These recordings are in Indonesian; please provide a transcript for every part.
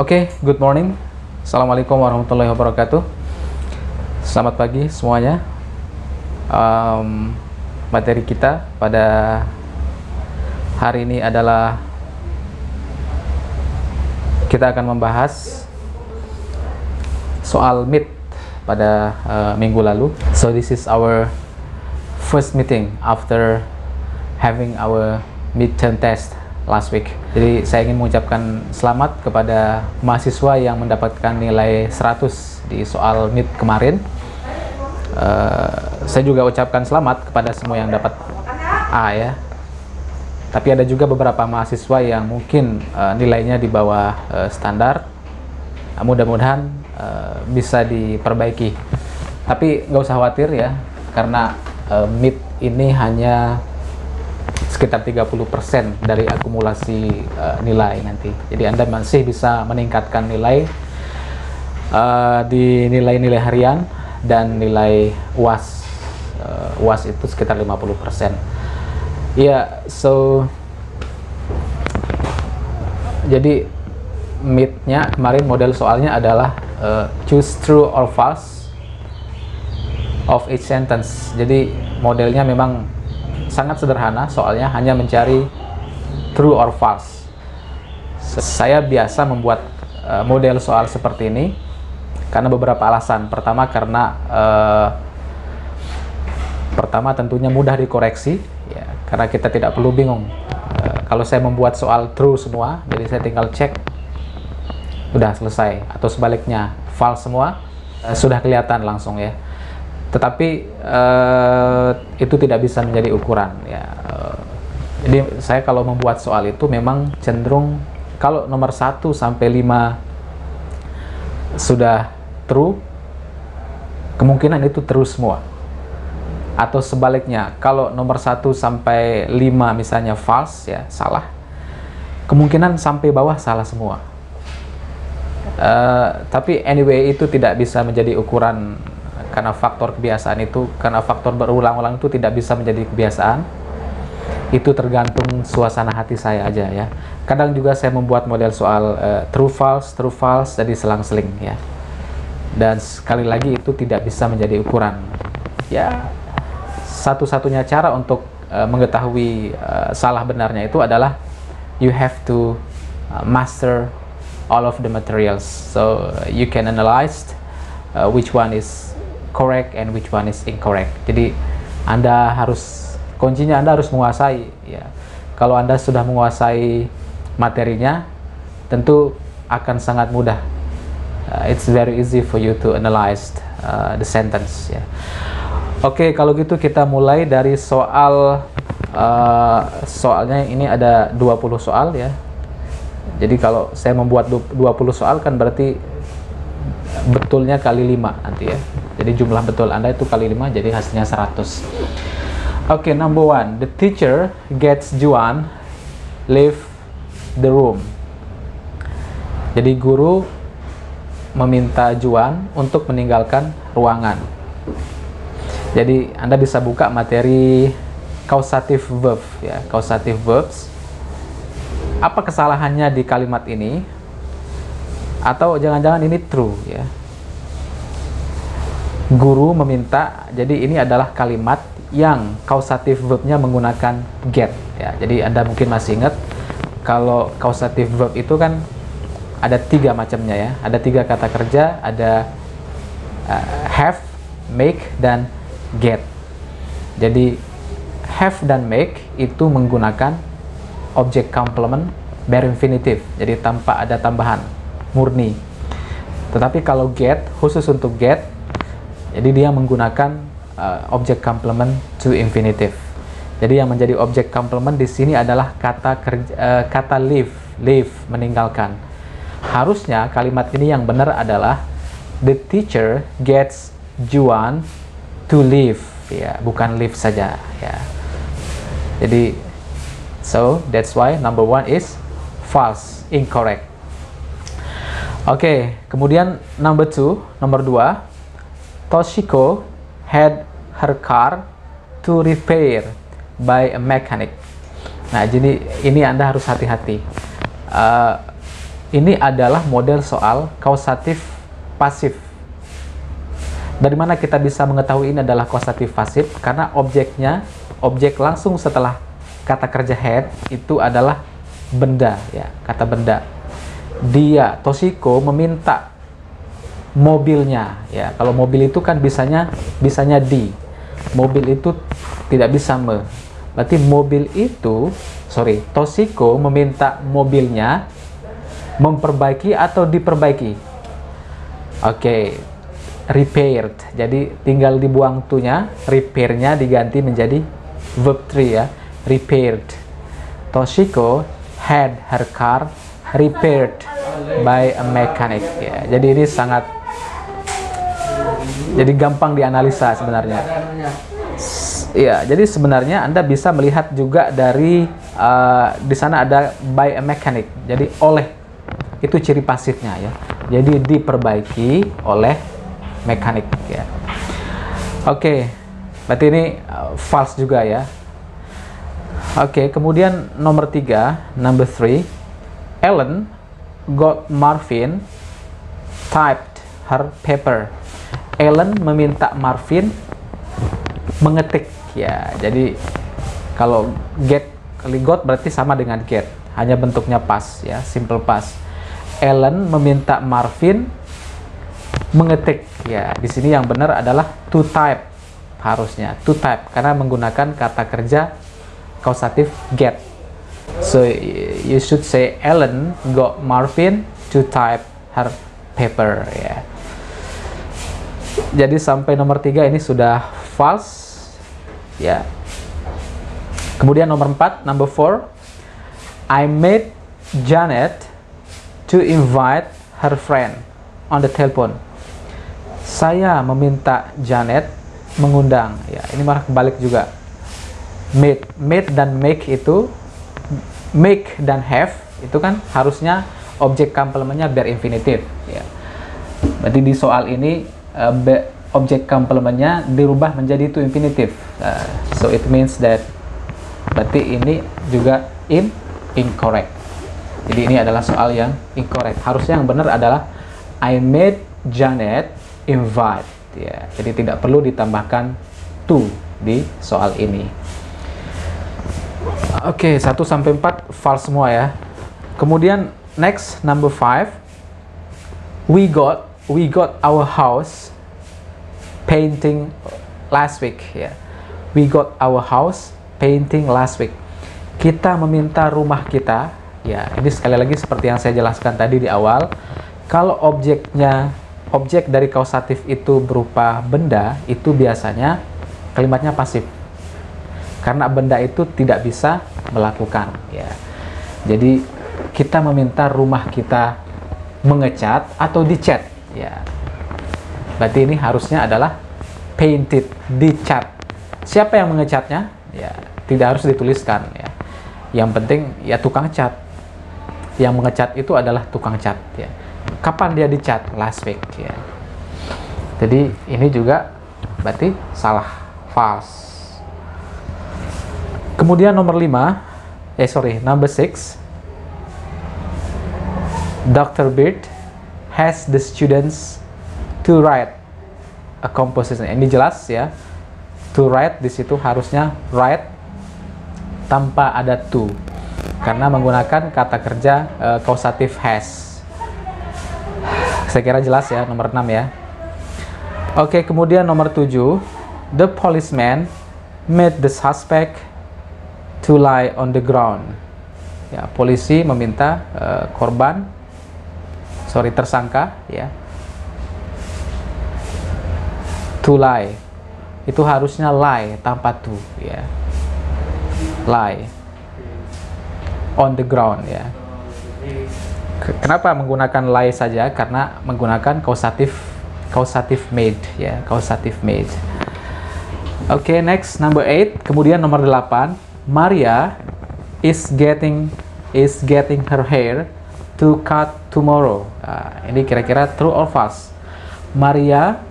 Oke, good morning. Assalamualaikum warahmatullahi wabarakatuh. Selamat pagi semuanya. Materi kita pada hari ini adalah kita akan membahas soal MIT pada minggu lalu. So this is our first meeting after having our midterm test last week. Jadi saya ingin mengucapkan selamat kepada mahasiswa yang mendapatkan nilai 100 di soal MIT kemarin. Saya juga ucapkan selamat kepada semua yang dapat A ya. Tapi ada juga beberapa mahasiswa yang mungkin nilainya di bawah standar. Mudah-mudahan bisa diperbaiki. Tapi nggak usah khawatir ya, karena MIT ini hanya sekitar 30% dari akumulasi nilai nanti. Jadi Anda masih bisa meningkatkan nilai di nilai-nilai harian dan nilai UAS. UAS itu sekitar 50%. Ya, so jadi MIT-nya kemarin model soalnya adalah choose true or false of each sentence. Jadi modelnya memang sangat sederhana, soalnya hanya mencari true or false. Saya biasa membuat model soal seperti ini karena beberapa alasan. Pertama, karena pertama tentunya mudah dikoreksi ya, karena kita tidak perlu bingung. Kalau saya membuat soal true semua, jadi saya tinggal cek, udah selesai. Atau sebaliknya, false semua, sudah kelihatan langsung ya. Tetapi itu tidak bisa menjadi ukuran ya. Jadi saya kalau membuat soal itu memang cenderung kalau nomor 1 sampai 5 sudah true, kemungkinan itu true semua. Atau sebaliknya, kalau nomor 1 sampai 5 misalnya false ya, salah, kemungkinan sampai bawah salah semua. Tapi anyway, itu tidak bisa menjadi ukuran, karena faktor kebiasaan itu, karena faktor berulang-ulang itu tidak bisa menjadi kebiasaan. Itu tergantung suasana hati saya aja ya. Kadang juga saya membuat model soal true false, jadi selang-seling ya. Dan sekali lagi itu tidak bisa menjadi ukuran. Ya, satu-satunya cara untuk mengetahui salah benarnya itu adalah you have to master all of the materials. So you can analyze which one is correct and which one is incorrect. Jadi kuncinya Anda harus menguasai ya. Kalau Anda sudah menguasai materinya, tentu akan sangat mudah. It's very easy for you to analyze the sentence ya. Oke, kalau gitu kita mulai dari soal soalnya ini ada 20 soal ya. Jadi kalau saya membuat 20 soal kan berarti betulnya kali 5 nanti ya. Jadi jumlah betul Anda itu kali 5, jadi hasilnya 100. Oke, number 1. The teacher gets Juan leave the room. Jadi guru meminta Juan untuk meninggalkan ruangan. Jadi Anda bisa buka materi causative verb ya, causative verbs. Apa kesalahannya di kalimat ini? Atau jangan-jangan ini true ya. Guru meminta, jadi ini adalah kalimat yang causative verbnya menggunakan get ya. Jadi Anda mungkin masih ingat kalau causative verb itu kan ada 3 macamnya ya. Ada 3 kata kerja, ada have, make, dan get. Jadi have dan make itu menggunakan object complement bare infinitive, jadi tanpa ada tambahan, murni. Tetapi kalau get, khusus untuk get, jadi dia menggunakan object complement to infinitive. Jadi yang menjadi object complement di sini adalah kata leave, meninggalkan. Harusnya kalimat ini yang benar adalah the teacher gets Juan to leave ya, bukan leave saja ya. Jadi so that's why number 1 is false, incorrect. Oke, kemudian nomor 2, Toshiko had her car to repair by a mechanic. Nah, jadi ini Anda harus hati-hati. Ini adalah model soal kausatif pasif. Dari mana kita bisa mengetahui ini adalah kausatif pasif? Karena objek langsung setelah kata kerja had itu adalah benda, ya, kata benda. Dia, Toshiko, meminta mobilnya, ya. Kalau mobil itu kan bisanya di. Mobil itu tidak bisa me. Berarti Toshiko meminta mobilnya memperbaiki atau diperbaiki. Oke, repaired. Jadi tinggal dibuang to-nya, repair-nya diganti menjadi verb 3, ya. Repaired. Toshiko had her car repaired by a mechanic, ya. Jadi ini jadi gampang dianalisa sebenarnya. Ya, jadi sebenarnya Anda bisa melihat juga dari di sana ada by a mechanic. Jadi oleh itu ciri pasifnya, ya. Jadi diperbaiki oleh mekanik, ya. Oke, berarti ini false juga, ya. Oke, kemudian nomor 3, number 3, Ellen got Marvin typed her paper. Ellen meminta Marvin mengetik, ya. Jadi kalau got berarti sama dengan get, hanya bentuknya past, ya, simple past. Ellen meminta Marvin mengetik, ya. Di sini yang benar adalah to type, harusnya to type karena menggunakan kata kerja kausatif get. So you should say Ellen got Marvin to type her paper, ya. Jadi sampai nomor 3 ini sudah false, ya. Kemudian nomor 4, number 4, I made Janet to invite her friend on the telephone. Saya meminta Janet mengundang, ya. Ini malah kebalik juga. Made dan make itu, make dan have itu kan harusnya objek komplementnya berinfinitif, ya. Berarti di soal ini objek komplementnya dirubah menjadi to infinitive. So it means that berarti ini juga incorrect. Jadi ini adalah soal yang incorrect. Harusnya yang benar adalah I made Janet invite, ya. Jadi tidak perlu ditambahkan to di soal ini. Oke, 1 sampai 4 false semua, ya. Kemudian next, number 5, we got our house painting last week, ya. We got our house painting last week. Kita meminta rumah kita, ya. Ini sekali lagi seperti yang saya jelaskan tadi di awal. Kalau objek dari kausatif itu berupa benda, itu biasanya kalimatnya pasif. Karena benda itu tidak bisa melakukan, ya. Jadi kita meminta rumah kita mengecat atau dicat, ya. Berarti ini harusnya adalah painted, dicat. Siapa yang mengecatnya? Ya, tidak harus dituliskan, ya. Yang penting ya tukang cat. Yang mengecat itu adalah tukang cat, ya. Kapan dia dicat? Last week, ya. Jadi ini juga berarti salah, false. Kemudian nomor 5, number 6, Dr. Beard has the students to write a composition. Ini jelas, ya. To write di situ harusnya write tanpa ada to, karena menggunakan kata kerja kausatif has. Saya kira jelas, ya, nomor 6, ya. Oke, kemudian nomor 7, the policeman made the suspect to lie on the ground. Ya, polisi meminta tersangka, ya, to lie. Itu harusnya lie tanpa to, ya. Lie on the ground, ya. Kenapa menggunakan lie saja? Karena menggunakan kausatif made, ya, kausatif made. Oke, next, number 8. Kemudian nomor 8, Maria is getting her hair to cut tomorrow. Ini kira-kira true or false? Maria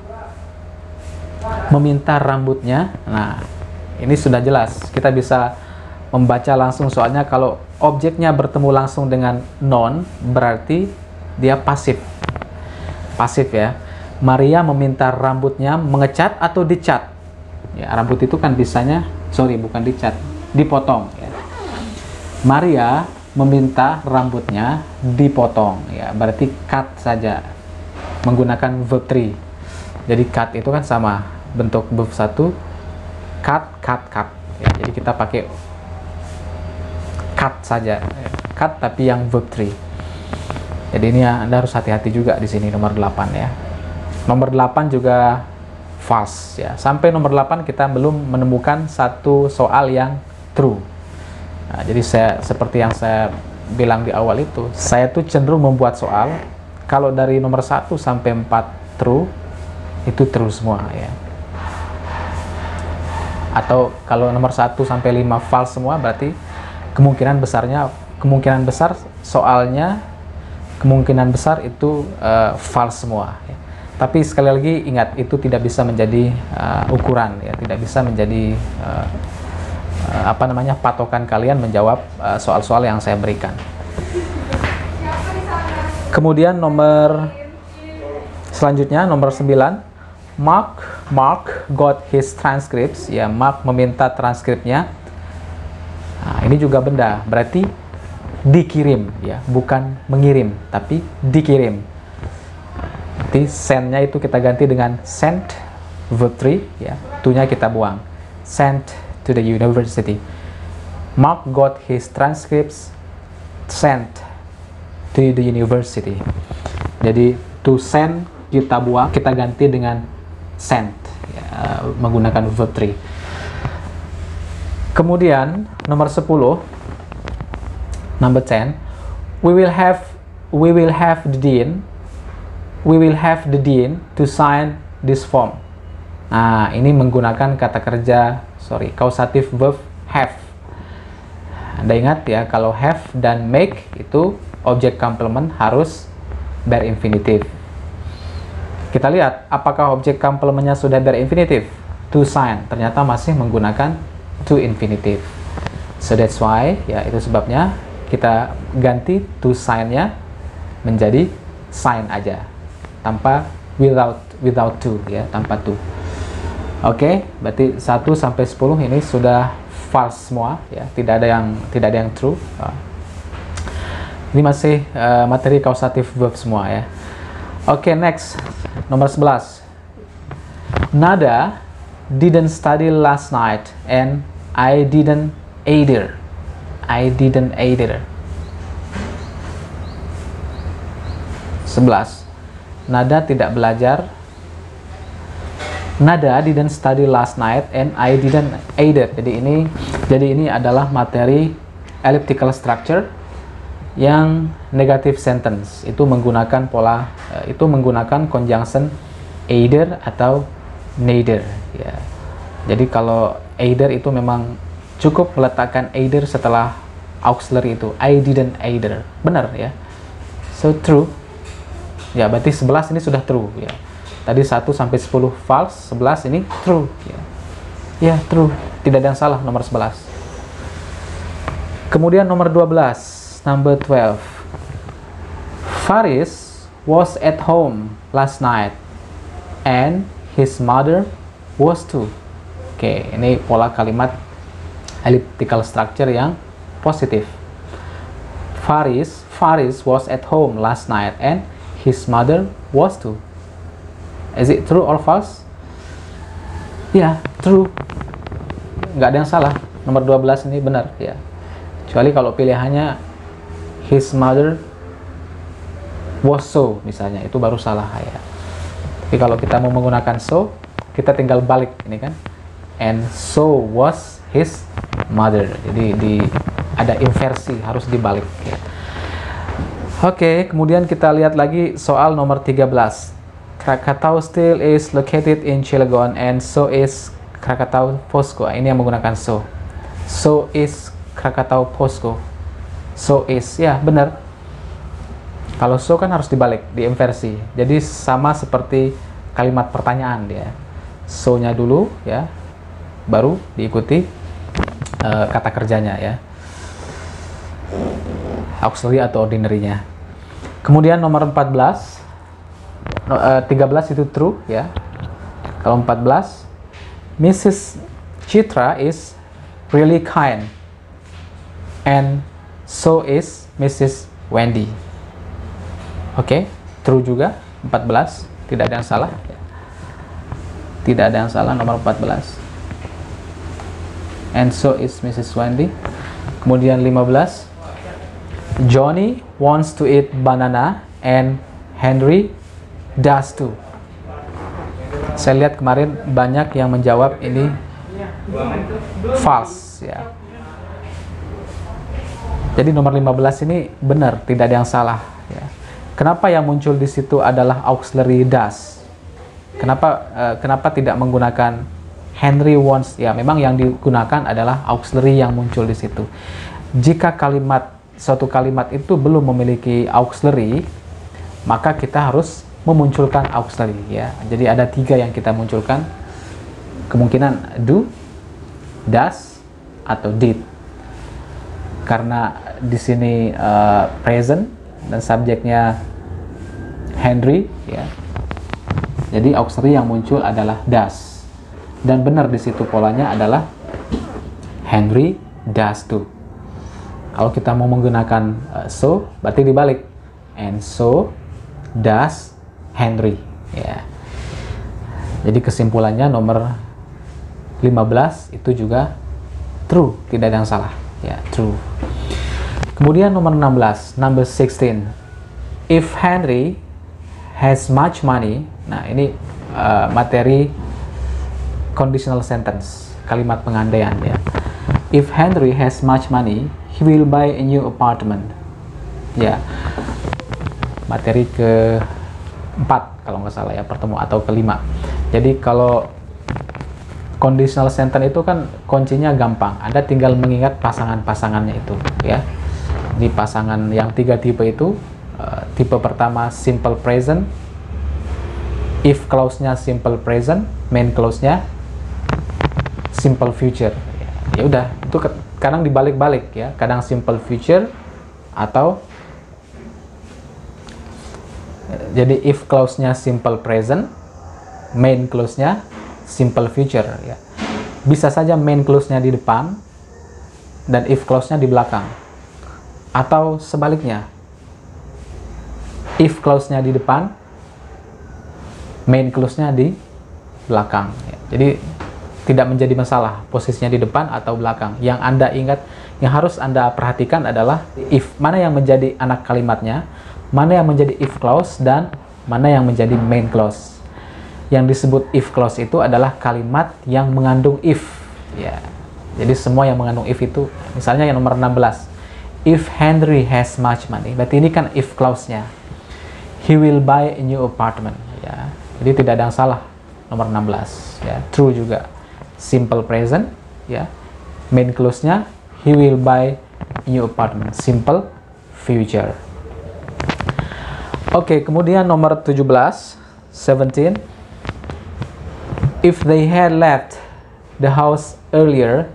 meminta rambutnya. Nah, ini sudah jelas. Kita bisa membaca langsung soalnya kalau objeknya bertemu langsung dengan noun, berarti dia pasif. Pasif ya. Maria meminta rambutnya mengecat atau dicat. Ya, rambut itu kan bisanya, bukan dicat, dipotong ya. Maria meminta rambutnya dipotong ya, berarti cut saja menggunakan verb 3. Jadi cut itu kan sama bentuk verb 1, cut ya, jadi kita pakai cut saja, cut tapi yang verb 3. Jadi ini ya, Anda harus hati-hati juga di sini nomor 8 ya. Nomor 8 juga false ya. Sampai nomor 8 kita belum menemukan satu soal yang true. Nah, jadi seperti yang saya bilang di awal itu, saya tuh cenderung membuat soal kalau dari nomor 1 sampai 4 true, itu true semua ya. Atau kalau nomor 1 sampai 5 false semua, berarti kemungkinan besar soalnya kemungkinan besar itu false semua ya. Tapi sekali lagi ingat, itu tidak bisa menjadi ukuran ya, tidak bisa menjadi patokan kalian menjawab soal-soal yang saya berikan. Kemudian selanjutnya nomor 9, Mark got his transcripts ya. Mark meminta transkripnya. Nah, ini juga benda, berarti dikirim ya, bukan mengirim tapi dikirim. Nanti send-nya itu kita ganti dengan sent, verb 3 ya, to-nya kita buang, sent to the university. Mark got his transcripts sent to the university. Jadi to send kita buang, kita ganti dengan sent ya, menggunakan verb 3. Kemudian nomor 10, number 10, we will have the dean to sign this form. Nah, ini menggunakan kata kerja causative verb have. Anda ingat ya, kalau have dan make itu objek complement harus berinfinitif. Kita lihat apakah objek complementnya sudah berinfinitif. To sign ternyata masih menggunakan to infinitive. So that's why ya, itu sebabnya kita ganti to sign-nya menjadi sign aja, tanpa without to ya, tanpa to. Oke, berarti 1 sampai 10 ini sudah false semua ya, tidak ada yang true. Ini masih materi causative verb semua ya. Oke, next nomor 11. Nada didn't study last night and I didn't either. 11. Nada tidak belajar. Nada didn't study last night and I didn't either. Jadi ini adalah materi elliptical structure yang negative sentence. Itu menggunakan conjunction either atau neither ya. Jadi kalau either itu memang cukup meletakkan either setelah auxiliary itu. I didn't either. Benar ya. So true. Ya, berarti 11 ini sudah true ya. Tadi 1 sampai 10 false, 11 ini true ya. Ya, true. Tidak ada yang salah nomor 11. Kemudian nomor 12, number 12. Faris was at home last night and his mother was too. Oke, ini pola kalimat elliptical structure yang positif. Faris was at home last night and his mother was too. Is it true or false? Ya, true. Nggak ada yang salah. Nomor 12 ini benar ya. Kecuali kalau pilihannya his mother was so misalnya, itu baru salah ya. Tapi kalau kita mau menggunakan so, kita tinggal balik ini kan. And so was his mother. Jadi ada inversi, harus dibalik ya. Oke, kemudian kita lihat lagi soal nomor 13. Krakatau Steel is located in Cilegon and so is Krakatau Posko. Ini yang menggunakan so. So is Krakatau Posko. So is, ya benar. Kalau so kan harus dibalik, diinversi. Jadi sama seperti kalimat pertanyaan dia. So-nya dulu ya, baru diikuti kata kerjanya ya. auxiliary atau ordinary-nya. Kemudian nomor 14, 13 itu true ya. Kalau 14, Mrs. Chitra is really kind and so is Mrs. Wendy. Oke, true juga 14, tidak ada yang salah. Tidak ada yang salah nomor 14. And so is Mrs. Wendy. Kemudian 15, Johnny wants to eat banana and Henry does too. Saya lihat kemarin banyak yang menjawab ini false ya. Jadi nomor 15 ini benar, tidak ada yang salah ya. Kenapa yang muncul di situ adalah auxiliary does? Kenapa tidak menggunakan Henry wants? Ya, memang yang digunakan adalah auxiliary yang muncul di situ. Jika suatu kalimat itu belum memiliki auxiliary, maka kita harus memunculkan auxiliary ya. Jadi ada 3 yang kita munculkan, kemungkinan do, does, atau did. Karena di sini present dan subjeknya Henry ya. Jadi auxiliary yang muncul adalah does. Dan benar di situ polanya adalah Henry does too. Kalau kita mau menggunakan so, berarti dibalik. And so does Henry ya. Jadi kesimpulannya nomor 15 itu juga true, tidak ada yang salah ya, true. Kemudian nomor 16, number 16, if Henry has much money. Nah, ini materi conditional sentence, kalimat pengandaian ya. If Henry has much money, he will buy a new apartment ya. Materi ke-4 kalau nggak salah ya, pertemuan atau kelima. Jadi kalau conditional sentence itu kan kuncinya gampang, Anda tinggal mengingat pasangan-pasangannya itu ya. Di pasangan yang 3 tipe itu, tipe pertama simple present, if clause-nya simple present, main clause-nya simple future. Ya udah, itu kadang dibalik-balik ya, kadang simple future atau jadi if clause-nya simple present, main clause-nya simple future ya. Bisa saja main clause-nya di depan dan if clause-nya di belakang. Atau sebaliknya, if clause-nya di depan, main clause-nya di belakang ya. Jadi tidak menjadi masalah posisinya di depan atau belakang. Yang Anda ingat, yang harus Anda perhatikan adalah if, mana yang menjadi anak kalimatnya, mana yang menjadi if clause, dan mana yang menjadi main clause. Yang disebut if clause itu adalah kalimat yang mengandung if ya. Jadi semua yang mengandung if itu, misalnya yang nomor 16, if Henry has much money, berarti ini kan if clause-nya. He will buy a new apartment ya. Jadi tidak ada yang salah nomor 16 ya, true juga. Simple present ya, main clause-nya he will buy a new apartment, simple future. Oke, kemudian nomor 17, 17, if they had left the house earlier,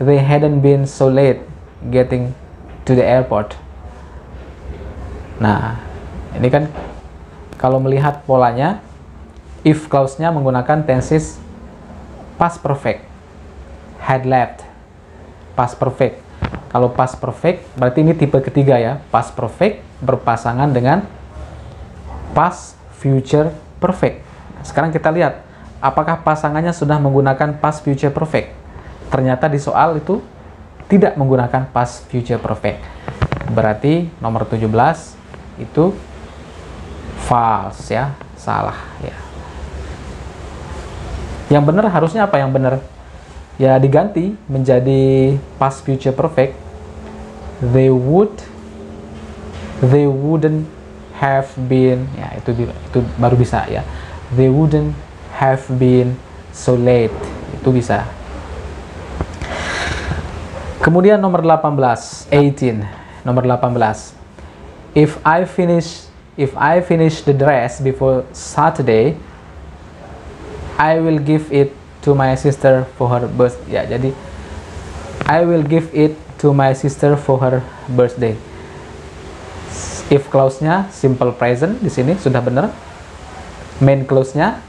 they hadn't been so late getting to the airport. Nah, ini kan kalau melihat polanya, if clause-nya menggunakan tenses past perfect, had left, past perfect. Kalau past perfect, berarti ini tipe ketiga ya, past perfect berpasangan dengan past future perfect. Sekarang kita lihat, apakah pasangannya sudah menggunakan past future perfect? Ternyata di soal itu tidak menggunakan past future perfect. Berarti nomor 17 itu false ya, salah ya. Yang benar harusnya apa yang benar? Ya diganti menjadi past future perfect. They wouldn't have been, ya itu baru bisa ya. They wouldn't have been so late. Itu bisa. Kemudian nomor 18, 18. Nomor 18. If I finish the dress before Saturday, I will give it to my sister for her birthday. Ya, jadi I will give it to my sister for her birthday. If clause-nya simple present di sini sudah benar. Main clause-nya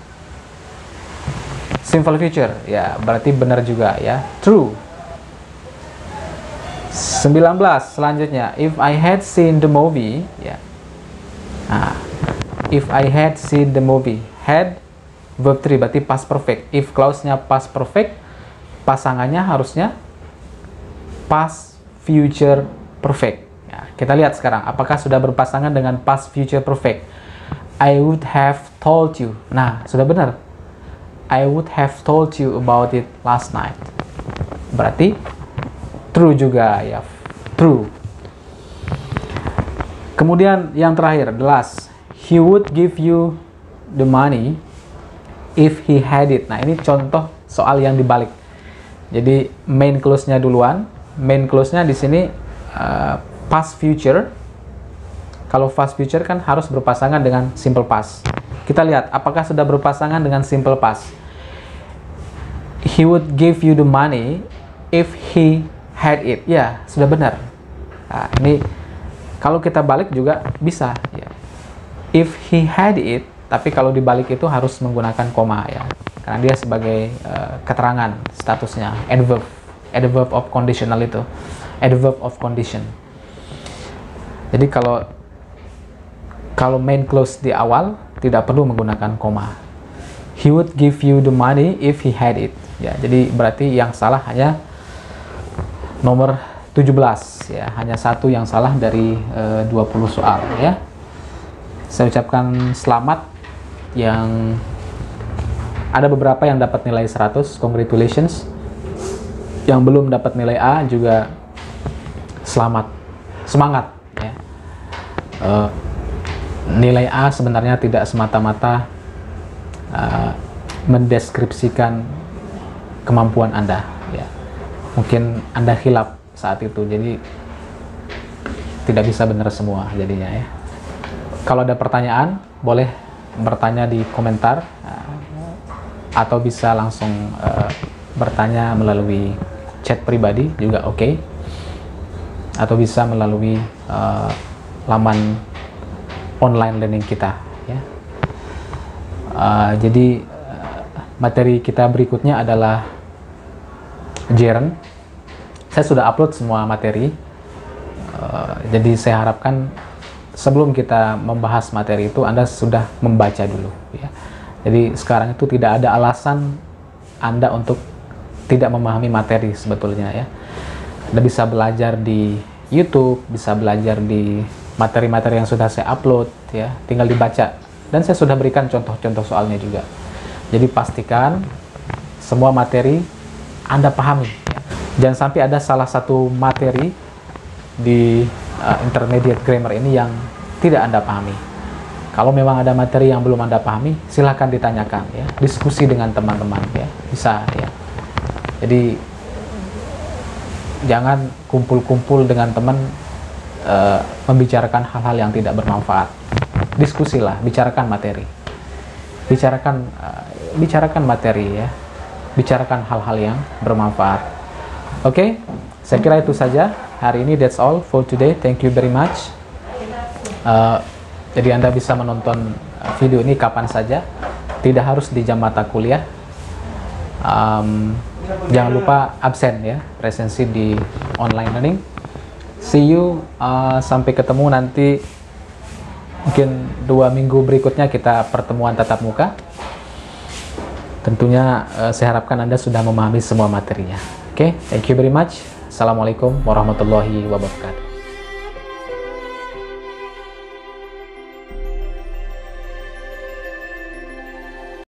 simple future, ya berarti benar juga ya, true. 19 selanjutnya, if I had seen the movie, ya. Nah, if I had seen the movie, had verb 3 berarti past perfect. If clause-nya past perfect, pasangannya harusnya past future perfect. Ya, kita lihat sekarang apakah sudah berpasangan dengan past future perfect. I would have told you. Nah, sudah benar. I would have told you about it last night. Berarti true juga ya, true. Kemudian yang terakhir, the last. He would give you the money if he had it. Nah, ini contoh soal yang dibalik. Jadi main clause-nya duluan. Main clause-nya di sini past future. Kalau past future kan harus berpasangan dengan simple past. Kita lihat apakah sudah berpasangan dengan simple past. He would give you the money if he had it. Ya, sudah benar. Nah, ini kalau kita balik juga bisa ya. If he had it, tapi kalau dibalik itu harus menggunakan koma ya. Karena dia sebagai keterangan statusnya, adverb of conditional itu. Adverb of condition. Jadi kalau main clause di awal tidak perlu menggunakan koma. He would give you the money if he had it. Ya, jadi berarti yang salah hanya nomor 17 ya, hanya satu yang salah dari 20 soal ya. Saya ucapkan selamat yang ada beberapa yang dapat nilai 100, congratulations. Yang belum dapat nilai A juga selamat, semangat ya. Nilai A sebenarnya tidak semata-mata mendeskripsikan kemampuan Anda ya. Mungkin Anda hilaf saat itu, jadi tidak bisa benar semua jadinya ya. Kalau ada pertanyaan boleh bertanya di komentar atau bisa langsung bertanya melalui chat pribadi juga oke. Atau bisa melalui laman online learning kita ya. Jadi materi kita berikutnya adalah gerund. Saya sudah upload semua materi, jadi saya harapkan sebelum kita membahas materi itu Anda sudah membaca dulu ya. Jadi sekarang itu tidak ada alasan Anda untuk tidak memahami materi sebetulnya ya. Anda bisa belajar di YouTube, bisa belajar di materi-materi yang sudah saya upload ya, tinggal dibaca. Dan saya sudah berikan contoh-contoh soalnya juga. Jadi pastikan semua materi Anda pahami ya. Jangan sampai ada salah satu materi di intermediate grammar ini yang tidak Anda pahami. Kalau memang ada materi yang belum Anda pahami, silahkan ditanyakan ya, diskusi dengan teman-teman ya, bisa ya. Jadi jangan kumpul-kumpul dengan teman membicarakan hal-hal yang tidak bermanfaat. Diskusilah, bicarakan materi, bicarakan materi ya, bicarakan hal-hal yang bermanfaat. Oke, saya kira itu saja hari ini. That's all for today. Thank you very much. Jadi Anda bisa menonton video ini kapan saja, tidak harus di jam mata kuliah. Jangan lupa absen ya, presensi di online learning. See you, sampai ketemu nanti, mungkin 2 minggu berikutnya kita pertemuan tatap muka. Tentunya saya harapkan Anda sudah memahami semua materinya. Oke, thank you very much. Assalamualaikum warahmatullahi wabarakatuh.